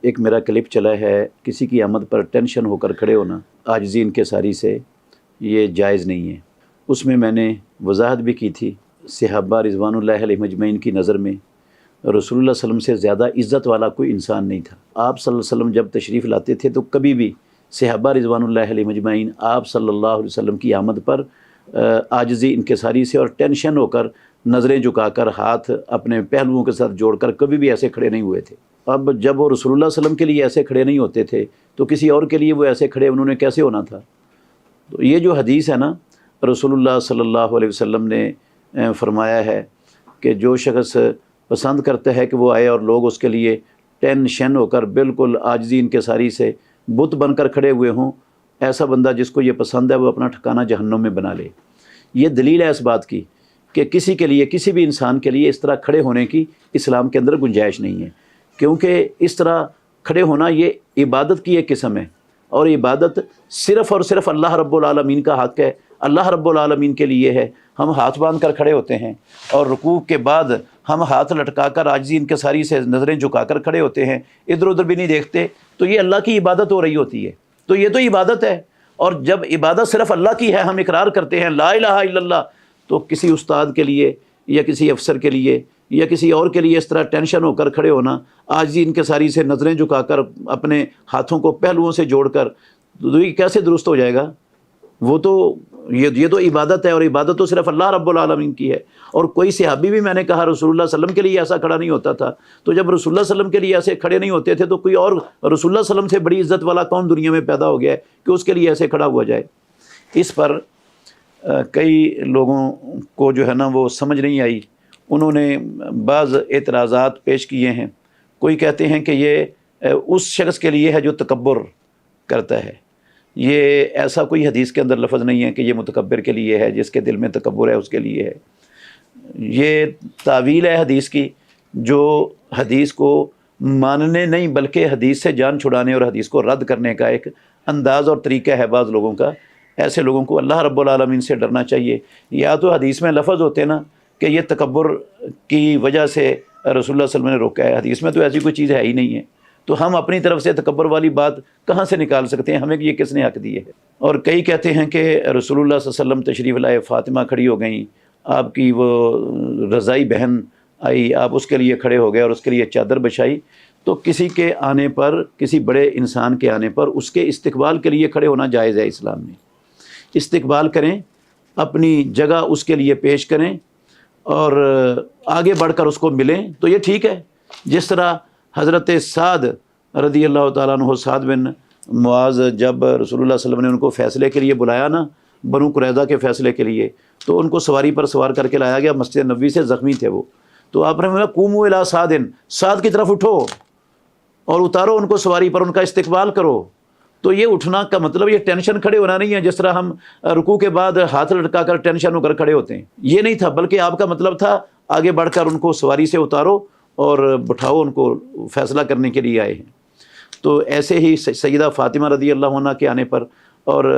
ایک मेरा क्लिप चला है, किसी की आमद पर टेंशन होकर खड़े होना आजिज़ी इनकिसारी से ये जायज़ नहीं है। उसमें मैंने वजाहत भी की थी, सहाबा रिज़वानुल्लाहि अलैहिम अजमईन की नज़र में रसूलुल्लाह सल्लल्लाहु अलैहि वसल्लम से ज़्यादा इज़्ज़त वाला कोई इंसान नहीं था। आप सल्लल्लाहु अलैहि वसल्लम जब तशरीफ़ लाते थे तो कभी भी सहाबा रिज़वानुल्लाहि अलैहिम अजमईन आप सल्लल्लाहु अलैहि वसल्लम की आमद पर आजिज़ी इनकिसारी से और टेंशन होकर नज़रें झुकाकर हाथ अपने पहलुओं के साथ जोड़कर कभी भी ऐसे खड़े नहीं हुए थे। अब जब वो रसूलुल्लाह सल्लल्लाहु अलैहि वसल्लम के लिए ऐसे खड़े नहीं होते थे तो किसी और के लिए वो ऐसे खड़े उन्होंने कैसे होना था। तो ये जो हदीस है ना, रसूलुल्लाह सल्लल्लाहु अलैहि वसल्लम ने फरमाया है कि जो शख्स पसंद करता है कि वो आए और लोग उसके लिए टेंशन होकर बिल्कुल आजिज़ी इनकिसारी से बुत बनकर खड़े हुए हों, ऐसा बंदा जिसको ये पसंद है वो अपना ठिकाना जहन्नुम में बना ले। ये दलील है इस बात की कि किसी के लिए, किसी भी इंसान के लिए इस तरह खड़े होने की इस्लाम के अंदर गुंजाइश नहीं है, क्योंकि इस तरह खड़े होना ये इबादत की एक किस्म है और इबादत सिर्फ़ और सिर्फ अल्लाह रब्बुल आलमीन का हक़ है, अल्लाह रब्बुल आलमीन के लिए है। हम हाथ बांध कर खड़े होते हैं और रुकू के बाद हम हाथ लटका कर आजिज़ी इनकिसारी से नज़रें झुका कर खड़े होते हैं, इधर उधर भी नहीं देखते, तो ये अल्लाह की इबादत हो रही होती है। तो ये तो इबादत है, और जब इबादत सिर्फ़ अल्लाह की है, हम इकरार करते हैं ला इलाहा इल्लल्लाह, तो किसी उस्ताद के लिए या किसी अफसर के लिए या किसी और के लिए इस तरह टेंशन होकर खड़े होना, आजिज़ी इनकिसारी से नज़रें झुकाकर अपने हाथों को पहलुओं से जोड़कर, तो ये कैसे दुरुस्त हो जाएगा। वो तो ये तो इबादत है, और इबादत तो सिर्फ अल्लाह रब्बुल आलमीन की है। और कोई सहाबी भी, मैंने कहा, रसूलुल्लाह सल्लल्लाहु अलैहि वसल्लम के लिए ऐसा खड़ा नहीं होता था। तो जब रसूलुल्लाह सल्लल्लाहु अलैहि वसल्लम के लिए ऐसे खड़े नहीं होते थे तो कोई और रसूलुल्लाह सल्लल्लाहु अलैहि वसल्लम से बड़ी इज़्ज़त वाला कौन दुनिया में पैदा हो गया है कि उसके लिए ऐसे खड़ा हुआ जाए। इस पर कई लोगों को जो है ना वो समझ नहीं आई, उन्होंने बाज़ एतराज़ात पेश किए हैं। कोई कहते हैं कि ये उस शख्स के लिए है जो तकब्बुर करता है। ये ऐसा कोई हदीस के अंदर लफ्ज़ नहीं है कि ये मुतकब्बिर के लिए है, जिसके दिल में तकब्बुर है उसके लिए है। ये तावील है हदीस की, जो हदीस को मानने नहीं बल्कि हदीस से जान छुड़ाने और हदीस को रद्द करने का एक अंदाज़ और तरीका है बाज़ लोगों का। ऐसे लोगों को अल्लाह रब्बुल आलमीन से डरना चाहिए। या तो हदीस में लफ्ज़ होते ना कि ये तकब्बुर की वजह से रसूलुल्लाह सल्लल्लाहु अलैहि वसल्लम ने रोका है, हदीस में तो ऐसी कोई चीज़ है ही नहीं है। तो हम अपनी तरफ से तकब्बुर वाली बात कहाँ से निकाल सकते हैं, हमें ये किसने हक़ दिए है। और कई कहते हैं कि रसूलुल्लाह सल्लल्लाहु अलैहि वसल्लम तशरीफ़ लाए, फ़ातिमा खड़ी हो गई, आपकी वो रज़ाई बहन आई, आप उसके लिए खड़े हो गए और उसके लिए चादर बिछाई। तो किसी के आने पर, किसी बड़े इंसान के आने पर उसके इस्तकबाल के लिए खड़े होना जायज़ है इस्लाम में। इस्तकबाल करें, अपनी जगह उसके लिए पेश करें और आगे बढ़कर उसको मिलें, तो ये ठीक है। जिस तरह हज़रत साद रदी अल्लाह ताला अन्हु, साद बिन मुआज़, जब रसूलुल्लाह सल्लल्लाहु अलैहि वसल्लम ने उनको फ़ैसले के लिए बुलाया ना, बनु कुरैज़ा के फ़ैसले के लिए, तो उनको सवारी पर सवार करके लाया गया। मस्जिद नबवी से ज़ख्मी थे वो, तो आपने बोला कुमू इला सादिन, साद की तरफ उठो और उतारो उनको सवारी पर, उनका इस्तकबाल करो। तो ये उठना का मतलब ये टेंशन खड़े होना नहीं है, जिस तरह हम रुकू के बाद हाथ लटका कर टेंशन होकर खड़े होते हैं, ये नहीं था। बल्कि आपका मतलब था आगे बढ़कर उनको सवारी से उतारो और बिठाओ, उनको फ़ैसला करने के लिए आए हैं। तो ऐसे ही सैयदा फ़ातिमा रज़ी अल्लाह अन्हा के आने पर और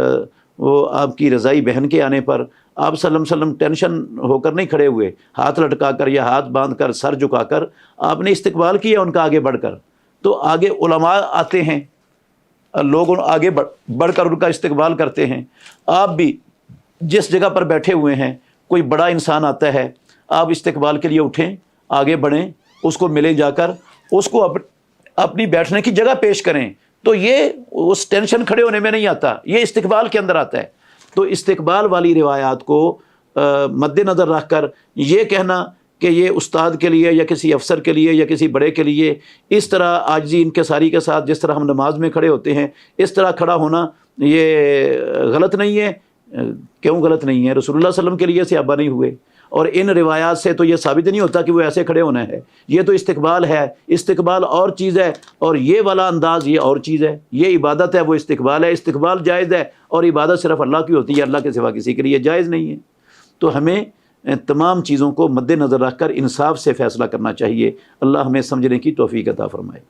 वो आपकी रज़ाई बहन के आने पर आप सल्लल्लाहु अलैहि वसल्लम टेंशन होकर नहीं खड़े हुए, हाथ लटका कर या हाथ बांध कर, सर झुका कर आपने इस्तकबाल किया उनका आगे बढ़कर। तो आगे उलमा आते हैं, लोग आगे बढ़कर उनका इस्तकबाल करते हैं। आप भी जिस जगह पर बैठे हुए हैं, कोई बड़ा इंसान आता है, आप इस्तकबाल के लिए उठें, आगे बढ़ें, उसको मिलें जाकर, उसको अपनी बैठने की जगह पेश करें। तो ये उस टेंशन खड़े होने में नहीं आता, ये इस्तकबाल के अंदर आता है। तो इस्तकबाल वाली रिवायात को मद्देनज़र रख कर ये कहना कि ये उस्ताद के लिए या किसी अफसर के लिए या किसी बड़े के लिए इस तरह आजिज़ी इनकिसारी के साथ, जिस तरह हम नमाज में खड़े होते हैं, इस तरह खड़ा होना ये गलत नहीं है। क्यों गलत नहीं है? रसूलुल्लाह सल्लल्लाहु अलैहि वसल्लम के लिए सहाबा नहीं हुए, और इन रिवायात से तो ये साबित नहीं होता कि वो ऐसे खड़े होना है। ये तो इस्तकबाल है, इस्तकबाल और चीज़ है, और ये वाला अंदाज़ ये और चीज़ है। ये इबादत है, वो इस्तकबाल है। इस्तकबाल जायज़ है और इबादत सिर्फ अल्लाह की होती है, अल्लाह के सिवा किसी के लिए जायज़ नहीं है। तो हमें तमाम चीज़ों को मद्देनज़र रख कर इंसाफ से फ़ैसला करना चाहिए। अल्लाह हमें समझने की तौफ़ीक़ अता फ़रमाए।